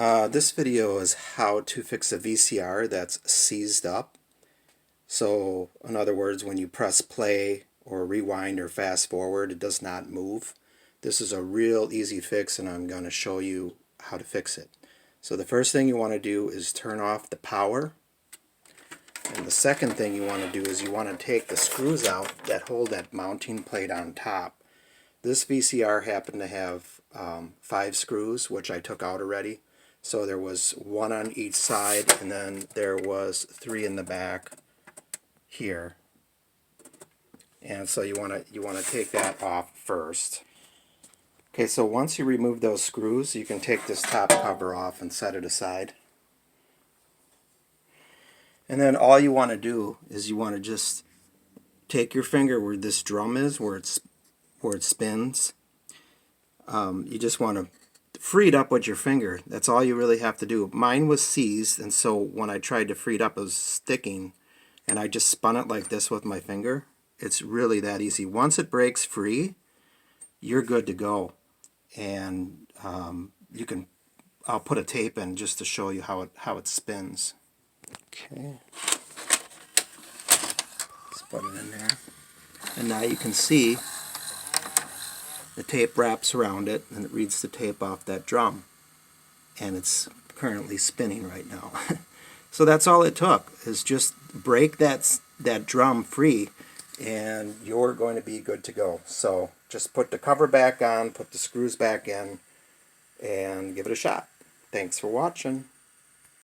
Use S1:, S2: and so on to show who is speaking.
S1: This video is how to fix a VCR that's seized up. So, in other words, when you press play or rewind or fast forward, it does not move. This is a real easy fix, and I'm going to show you how to fix it. So the first thing you want to do is turn off the power. And the second thing you want to do is you want to take the screws out that hold that mounting plate on top. This VCR happened to have 5 screws, which I took out already. So there was 1 on each side, and then there was 3 in the back here. And so you want to take that off first. Okay, so once you remove those screws, you can take this top cover off and set it aside. And then all you want to do is you want to just take your finger where this drum is, where it spins. You just want to free it up with your finger. That's all you really have to do. Mine was seized, and so when I tried to free it up, it was sticking, and I just spun it like this with my finger. It's really that easy. Once it breaks free, you're good to go. And I'll put a tape in just to show you how it spins. Okay, let's put it in there. And now you can see the tape wraps around it, and it reads the tape off that drum. And it's currently spinning right now. So that's all it took, is just break that drum free, and you're going to be good to go. So just put the cover back on, put the screws back in, and give it a shot. Thanks for watching.